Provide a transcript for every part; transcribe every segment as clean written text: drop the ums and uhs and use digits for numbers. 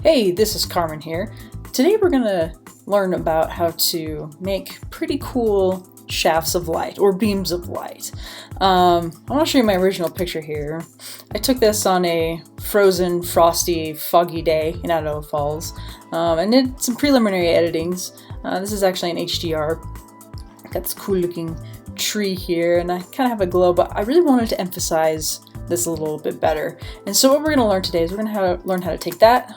Hey, this is Carmen here. Today we're going to learn about how to make pretty cool shafts of light or beams of light. I want to show you my original picture here. I took this on a frozen, frosty, foggy day in Idaho Falls and did some preliminary editings. This is actually an HDR. Got this cool looking tree here and I kind of have a glow, but I really wanted to emphasize this a little bit better. And so what we're going to learn today is we're going to learn how to take that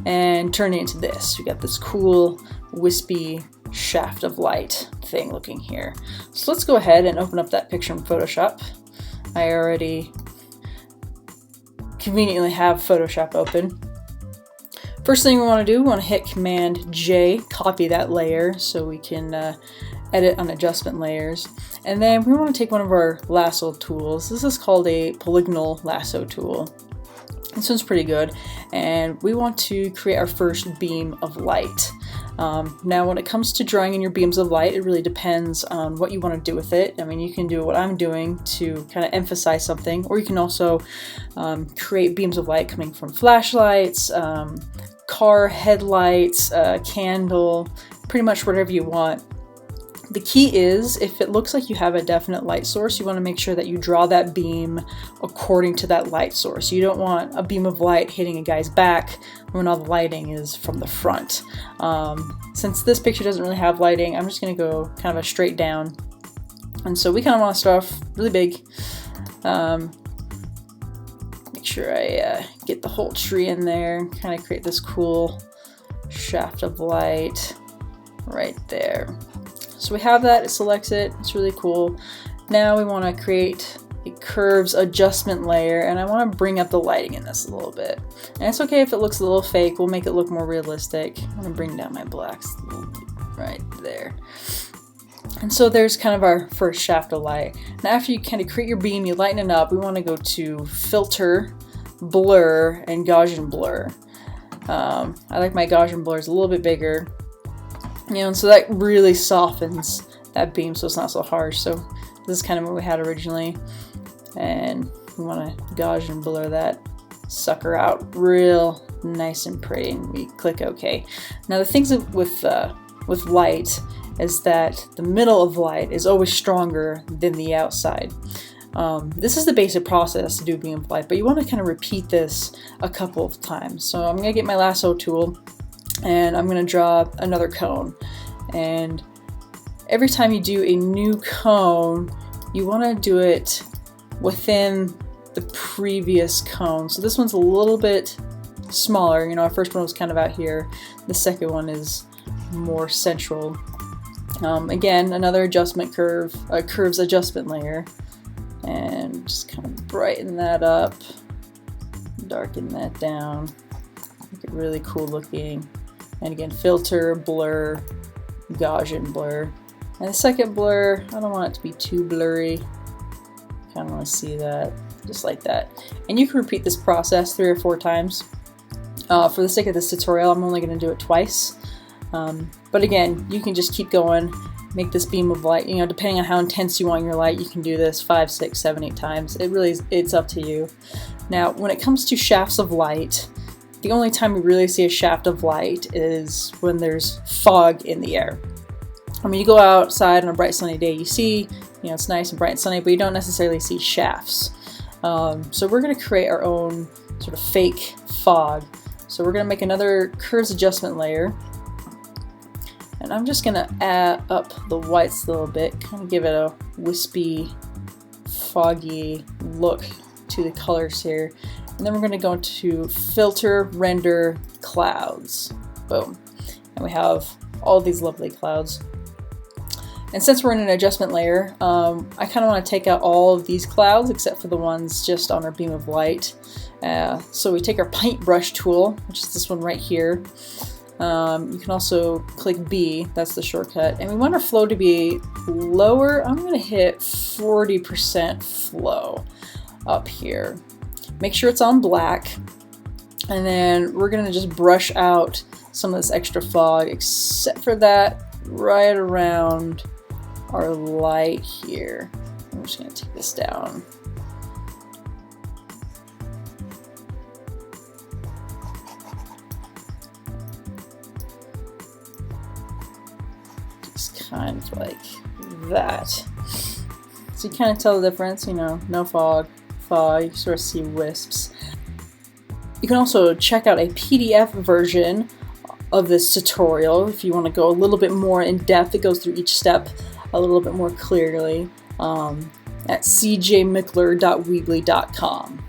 and turn it into this. We got this cool wispy shaft of light thing looking here. So let's go ahead and open up that picture in Photoshop. I already conveniently have Photoshop open. First thing we want to do, we want to hit Command J, copy that layer so we can edit on adjustment layers. And then we want to take one of our lasso tools. This is called a polygonal lasso tool. This one's pretty good, and we want to create our first beam of light. Now when it comes to drawing in your beams of light, it really depends on what you want to do with it. I mean, you can do what I'm doing to kind of emphasize something, or you can also create beams of light coming from flashlights, car headlights, candle, pretty much whatever you want. The key is, if it looks like you have a definite light source, you want to make sure that you draw that beam according to that light source. You don't want a beam of light hitting a guy's back when all the lighting is from the front. Since this picture doesn't really have lighting, I'm just going to go kind of a straight down. And so we kind of want to start off really big. Make sure I get the whole tree in there, kind of create this cool shaft of light right there. So we have that, it selects it, it's really cool. Now we want to create a curves adjustment layer, and I want to bring up the lighting in this a little bit. And it's okay if it looks a little fake, we'll make it look more realistic. I'm going to bring down my blacks a little bit right there. And so there's kind of our first shaft of light. Now after you kind of create your beam, you lighten it up, we want to go to Filter, Blur, and Gaussian Blur. I like my Gaussian blurs a little bit bigger. You know, and so that really softens that beam so it's not so harsh. So this is kind of what we had originally. And we want to Gaussian blur that sucker out real nice and pretty, and we click OK. Now the things with light is that the middle of light is always stronger than the outside. This is the basic process to do beam of light, but you want to kind of repeat this a couple of times. So I'm going to get my lasso tool and I'm going to draw another cone. And every time you do a new cone, you want to do it within the previous cone. So this one's a little bit smaller. You know, our first one was kind of out here. The second one is more central. Again, another adjustment curves adjustment layer. And just kind of brighten that up, darken that down, make it really cool looking. And again, filter, blur, Gaussian blur. And the second blur, I don't want it to be too blurry. Kind of want to see that, just like that. And you can repeat this process 3 or 4 times. For the sake of this tutorial, I'm only going to do it twice. But again, you can just keep going, make this beam of light. You know, depending on how intense you want your light, you can do this 5, 6, 7, 8 times. It's up to you. Now, when it comes to shafts of light, the only time we really see a shaft of light is when there's fog in the air. I mean, you go outside on a bright sunny day, you see, you know, it's nice and bright and sunny, but you don't necessarily see shafts. So we're going to create our own sort of fake fog. So we're going to make another curves adjustment layer. And I'm just going to add up the whites a little bit, kind of give it a wispy, foggy look to the colors here. And then we're going to go to Filter, Render, Clouds. Boom. And we have all these lovely clouds. And since we're in an adjustment layer, I kind of want to take out all of these clouds except for the ones just on our beam of light. So we take our paintbrush tool, which is this one right here. You can also click B, that's the shortcut. And we want our flow to be lower. I'm going to hit 40% flow up here. Make sure it's on black, and then we're going to just brush out some of this extra fog, except for that right around our light here. I'm just going to take this down. looks kind of like that. So you kind of tell the difference, you know, no fog, fog, you sort of see wisps. You can also check out a PDF version of this tutorial if you want to go a little bit more in depth. It goes through each step a little bit more clearly at cjmickler.weebly.com.